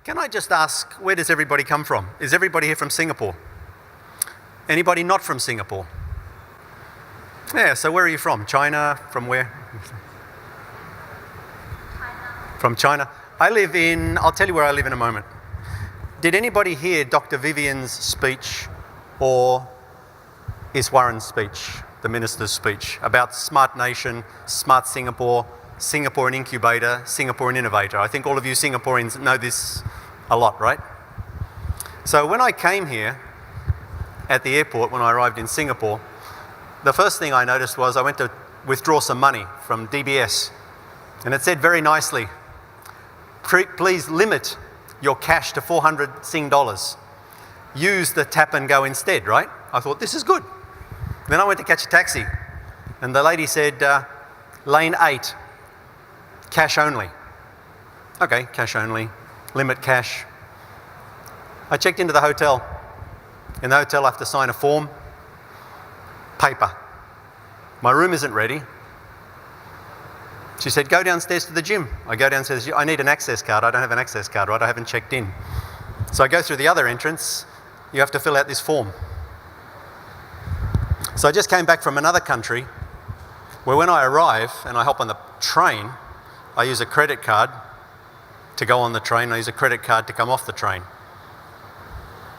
Can I just ask, where does everybody come from? Is everybody here from Singapore? Anybody not from Singapore? Yeah, so where are you from? China? From where? China. From China. I live in, I'll tell you where I live in a moment. Did anybody hear Dr. Vivian's speech or Iswaran's speech, the minister's speech, about Smart Nation, Smart Singapore, Singapore and Incubator, Singapore and Innovator? I think all of you Singaporeans know this a lot, right? So when I came here at the airport, when I arrived in Singapore, the first thing I noticed was I went to withdraw some money from DBS, and it said very nicely, please limit your cash to 400 Sing dollars. Use the tap and go instead, right? I thought, this is good. Then I went to catch a taxi, and the lady said, lane 8, cash only. Okay, cash only, limit cash. I checked into the hotel. In the hotel, I have to sign a form, paper. My room isn't ready. She said, go downstairs to the gym. I go downstairs, I need an access card. I don't have an access card, right? I haven't checked in. So I go through the other entrance. You have to fill out this form. So I just came back from another country where when I arrive and I hop on the train, I use a credit card to go on the train. I use a credit card to come off the train.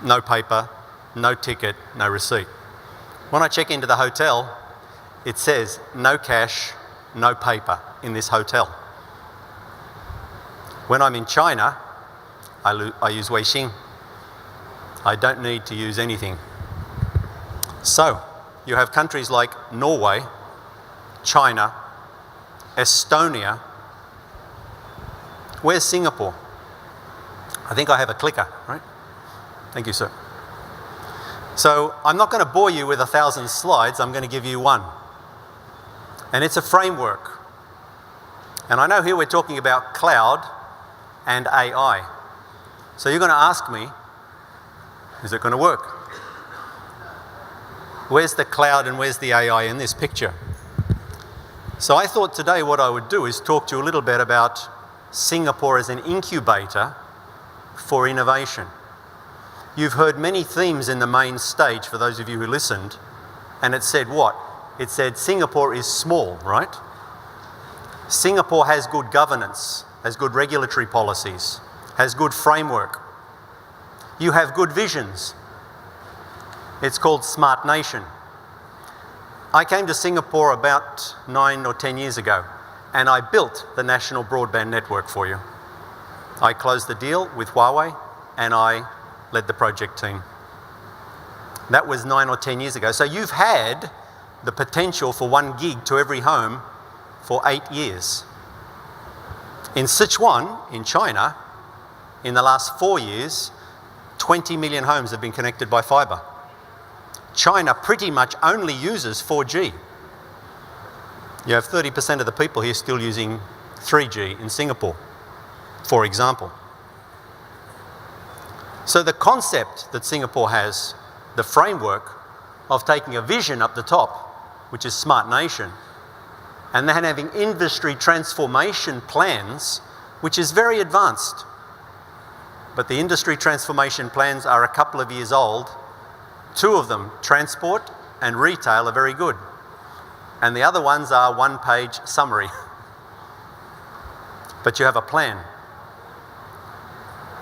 No paper, no ticket, no receipt. When I check into the hotel, it says no cash, no paper in this hotel. When I'm in China, I use Weixin. I don't need to use anything. So, you have countries like Norway, China, Estonia. Where's Singapore? I think I have a clicker, right? Thank you, sir. So, I'm not going to bore you with 1,000 slides. I'm going to give you one. And it's a framework. And I know here we're talking about cloud and AI. So you're going to ask me, is it going to work? Where's the cloud and where's the AI in this picture? So I thought today what I would do is talk to you a little bit about Singapore as an incubator for innovation. You've heard many themes in the main stage for those of you who listened, and it said what? It said Singapore is small, right? Singapore has good governance, has good regulatory policies, has good framework. You have good visions. It's called Smart Nation. I came to Singapore about 9 or 10 years ago, and I built the national broadband network for you. I closed the deal with Huawei, and I led the project team. That was 9 or 10 years ago. So you've had the potential for 1 gig to every home for 8 years. In Sichuan, in China, in the last 4 years, 20 million homes have been connected by fibre. China pretty much only uses 4G. You have 30% of the people here still using 3G in Singapore, for example. So the concept that Singapore has, the framework of taking a vision up the top, which is Smart Nation, and then having industry transformation plans, which is very advanced. But the industry transformation plans are a couple of years old. 2 of them, transport and retail, are very good. And the other ones are 1-page summary. But you have a plan.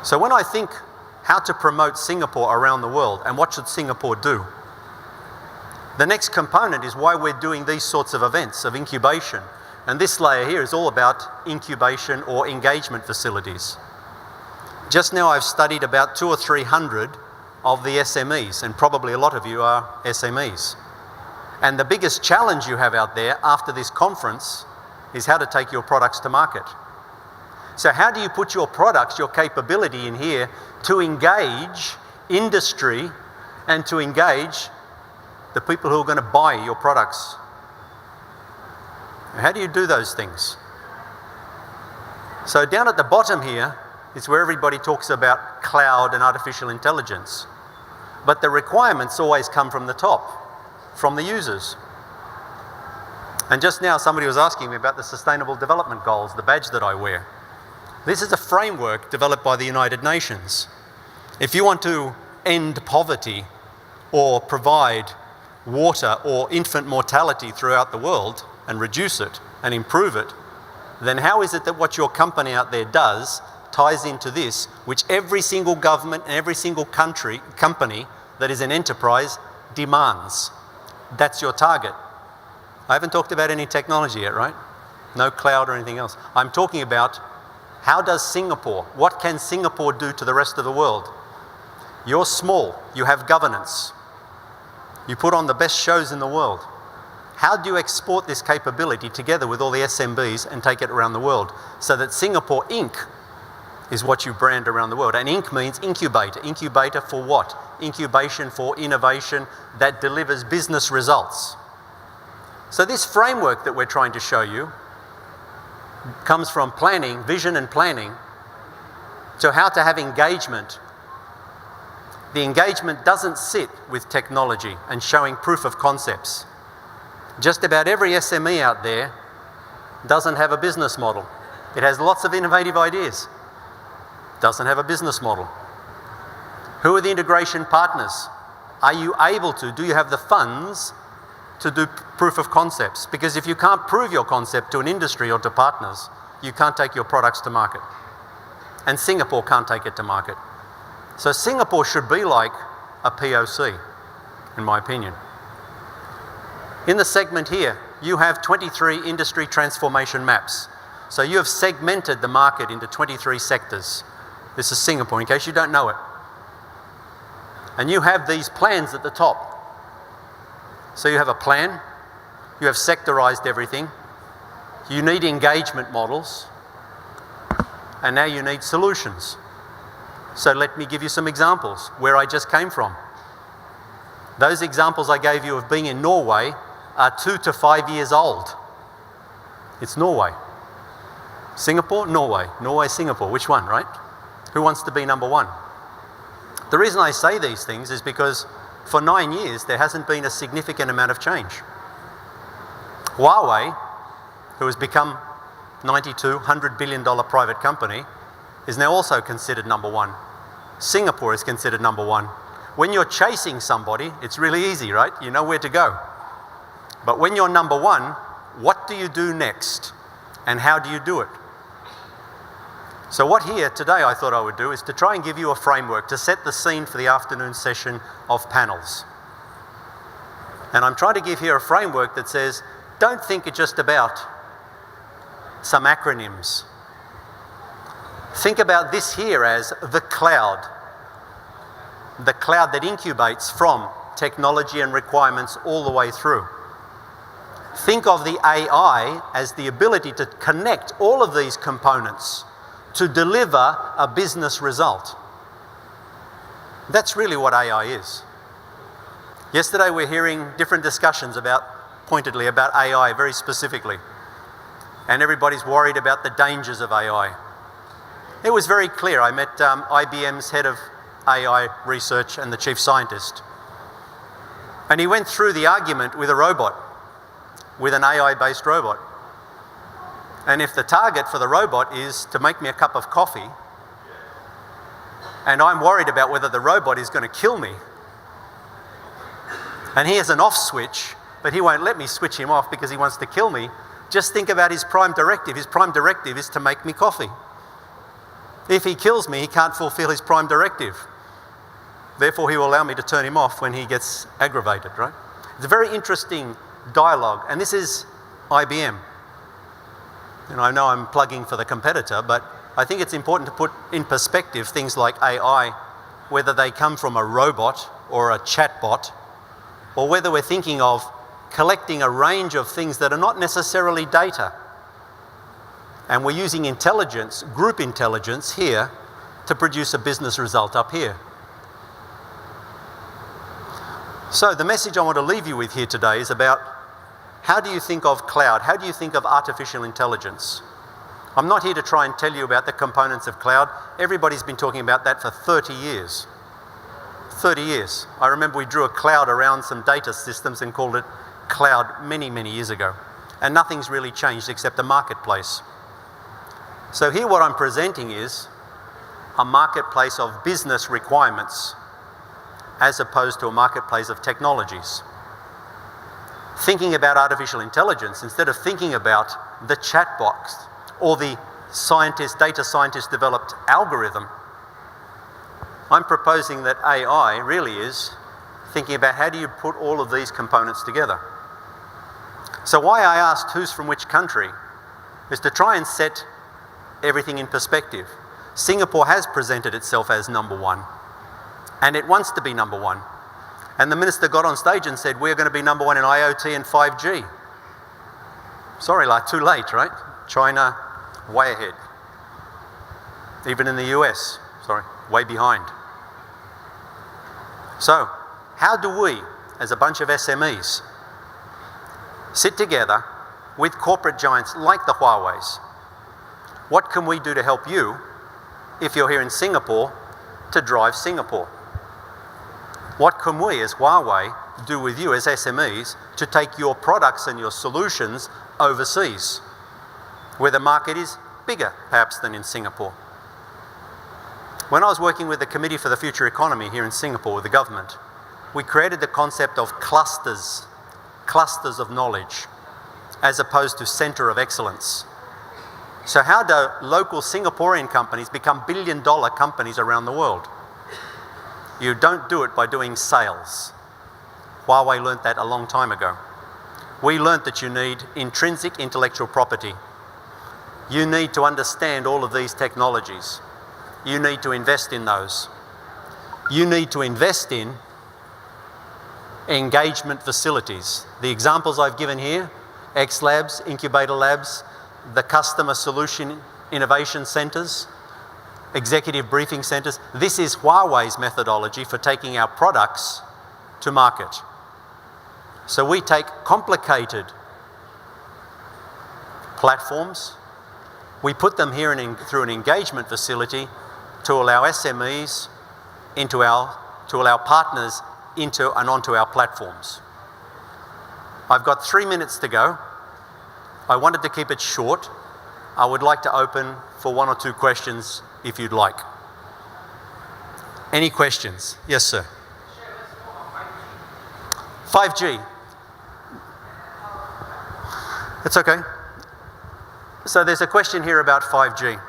So when I think how to promote Singapore around the world and what should Singapore do, the next component is why we're doing these sorts of events of incubation. And this layer here is all about incubation or engagement facilities. Just now I've studied about 200 or 300 of the SMEs, and probably a lot of you are SMEs. And the biggest challenge you have out there after this conference is how to take your products to market. So how do you put your products, your capability in here to engage industry and to engage the people who are going to buy your products? How do you do those things? So down at the bottom here is where everybody talks about cloud and artificial intelligence. But the requirements always come from the top, from the users. And just now somebody was asking me about the Sustainable Development Goals, the badge that I wear. This is a framework developed by the United Nations. If you want to end poverty or provide water or infant mortality throughout the world and reduce it and improve it, then how is it that what your company out there does ties into this, which every single government and every single company that is an enterprise demands? That's your target. I haven't talked about any technology yet, right? No cloud or anything else. I'm talking about how does Singapore, what can Singapore do to the rest of the world? You're small, you have governance. You put on the best shows in the world. How do you export this capability together with all the SMBs and take it around the world so that Singapore Inc. is what you brand around the world? And Inc. means incubator. Incubator for what? Incubation for innovation that delivers business results. So this framework that we're trying to show you comes from planning, vision and planning, to how to have engagement. The engagement doesn't sit with technology and showing proof of concepts. Just about every SME out there doesn't have a business model. It has lots of innovative ideas, doesn't have a business model. Who are the integration partners? Are you able to? Do you have the funds to do proof of concepts? Because if you can't prove your concept to an industry or to partners, you can't take your products to market. And Singapore can't take it to market. So Singapore should be like a POC, in my opinion. In the segment here, you have 23 industry transformation maps. So you have segmented the market into 23 sectors. This is Singapore, in case you don't know it. And you have these plans at the top. So you have a plan, you have sectorized everything, you need engagement models, and now you need solutions. So let me give you some examples where I just came from. Those examples I gave you of being in Norway are 2 to 5 years old. It's Norway. Singapore, Norway. Norway, Singapore. Which one, right? Who wants to be number one? The reason I say these things is because for 9 years there hasn't been a significant amount of change. Huawei, who has become $92, $100 billion private company, is now also considered number one. Singapore is considered number one. When you're chasing somebody, it's really easy, right? You know where to go. But when you're number one, what do you do next? And how do you do it? So what here today I thought I would do is to try and give you a framework to set the scene for the afternoon session of panels. And I'm trying to give here a framework that says, don't think it's just about some acronyms. Think about this here as the cloud that incubates from technology and requirements all the way through. Think of the AI as the ability to connect all of these components to deliver a business result. That's really what AI is. Yesterday we're hearing different discussions pointedly about AI very specifically. And everybody's worried about the dangers of AI. It was very clear. I met IBM's head of AI research and the chief scientist. And he went through the argument with a robot, with an AI-based robot. And if the target for the robot is to make me a cup of coffee, and I'm worried about whether the robot is going to kill me, and he has an off switch, but he won't let me switch him off because he wants to kill me, just think about his prime directive. His prime directive is to make me coffee. If he kills me, he can't fulfill his prime directive. Therefore, he will allow me to turn him off when he gets aggravated, right? It's a very interesting dialogue, and this is IBM. And I know I'm plugging for the competitor, but I think it's important to put in perspective things like AI, whether they come from a robot or a chatbot, or whether we're thinking of collecting a range of things that are not necessarily data. And we're using intelligence, group intelligence here, to produce a business result up here. So the message I want to leave you with here today is about how do you think of cloud? How do you think of artificial intelligence? I'm not here to try and tell you about the components of cloud. Everybody's been talking about that for 30 years. 30 years. I remember we drew a cloud around some data systems and called it cloud many, many years ago. And nothing's really changed except the marketplace. So here what I'm presenting is a marketplace of business requirements as opposed to a marketplace of technologies. Thinking about artificial intelligence, instead of thinking about the chat box or the data scientist developed algorithm, I'm proposing that AI really is thinking about how do you put all of these components together. So why I asked who's from which country is to try and set everything in perspective. Singapore has presented itself as number one, and it wants to be number one. And the minister got on stage and said, we're going to be number one in IoT and 5G. Sorry, too late, right? China, way ahead. Even in the US, way behind. So, how do we, as a bunch of SMEs, sit together with corporate giants like the Huaweis? What can we do to help you, if you're here in Singapore, to drive Singapore? What can we, as Huawei, do with you as SMEs to take your products and your solutions overseas, where the market is bigger, perhaps, than in Singapore? When I was working with the Committee for the Future Economy here in Singapore with the government, we created the concept of clusters of knowledge, as opposed to centre of excellence. So how do local Singaporean companies become billion-dollar companies around the world? You don't do it by doing sales. Huawei learnt that a long time ago. We learnt that you need intrinsic intellectual property. You need to understand all of these technologies. You need to invest in those. You need to invest in engagement facilities. The examples I've given here, X Labs, Incubator Labs, the Customer Solution Innovation Centres, Executive Briefing Centres. This is Huawei's methodology for taking our products to market. So we take complicated platforms, we put them here through an engagement facility to allow SMEs to allow partners into and onto our platforms. I've got 3 minutes to go. I wanted to keep it short. I would like to open for 1 or 2 questions if you'd like. Any questions? Yes, sir. 5G. It's okay. So there's a question here about 5G.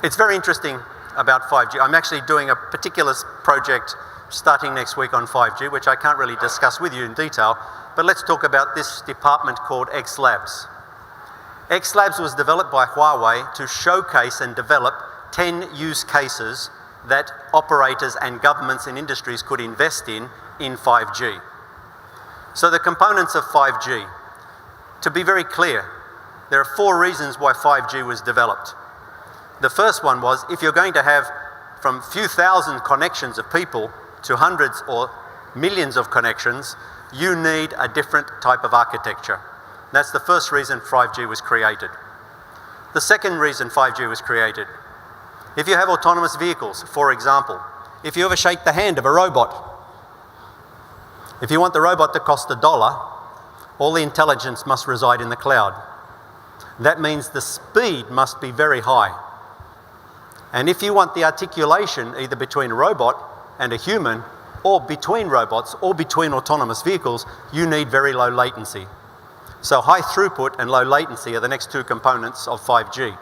It's very interesting about 5G. I'm actually doing a particular project starting next week on 5G, which I can't really discuss with you in detail, but let's talk about this department called X Labs. X Labs was developed by Huawei to showcase and develop 10 use cases that operators and governments and industries could invest in 5G. So the components of 5G. To be very clear, there are 4 reasons why 5G was developed. The first one was, if you're going to have from a few thousand connections of people to hundreds or millions of connections, you need a different type of architecture. That's the first reason 5G was created. The second reason 5G was created, if you have autonomous vehicles, for example, if you ever shake the hand of a robot, if you want the robot to cost $1, all the intelligence must reside in the cloud. That means the speed must be very high. And if you want the articulation either between a robot and a human, or between robots, or between autonomous vehicles, you need very low latency. So high throughput and low latency are the next 2 components of 5G.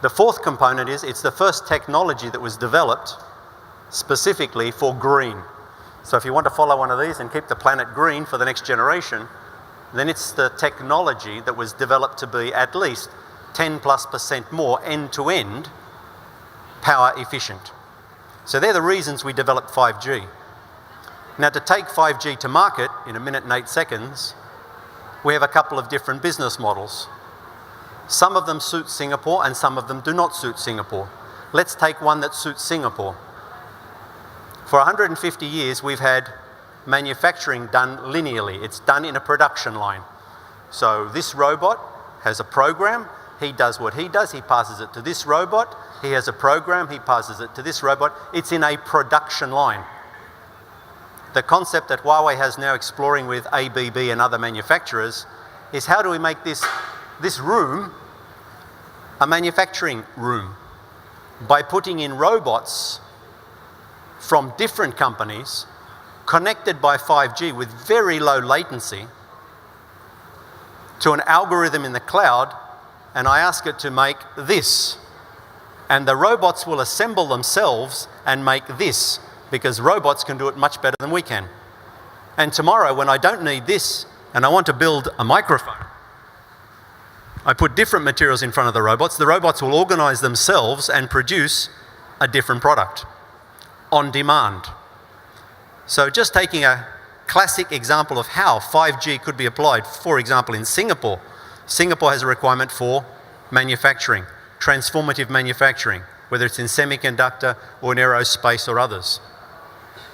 The fourth component is, it's the first technology that was developed specifically for green. So if you want to follow one of these and keep the planet green for the next generation, then it's the technology that was developed to be at least 10+% more end-to-end power efficient. So they're the reasons we developed 5G. Now, to take 5G to market in 1 minute and 8 seconds, we have a couple of different business models. Some of them suit Singapore and some of them do not suit Singapore. Let's take one that suits Singapore. For 150 years, we've had manufacturing done linearly. It's done in a production line. So this robot has a program. He does what he does. He passes it to this robot. He has a program. He passes it to this robot. It's in a production line. The concept that Huawei has now exploring with ABB and other manufacturers is, how do we make this room a manufacturing room by putting in robots from different companies connected by 5G with very low latency to an algorithm in the cloud, and I ask it to make this. And the robots will assemble themselves and make this, because robots can do it much better than we can. And tomorrow, when I don't need this and I want to build a microphone, I put different materials in front of the robots will organise themselves and produce a different product on demand. So just taking a classic example of how 5G could be applied, for example, in Singapore. Singapore has a requirement for manufacturing, transformative manufacturing, whether it's in semiconductor or in aerospace or others.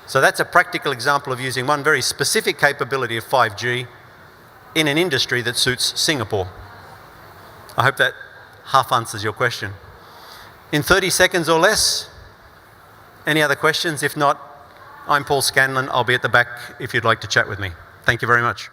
So that's a practical example of using one very specific capability of 5G in an industry that suits Singapore. I hope that half answers your question. In 30 seconds or less, any other questions? If not, I'm Paul Scanlan. I'll be at the back if you'd like to chat with me. Thank you very much.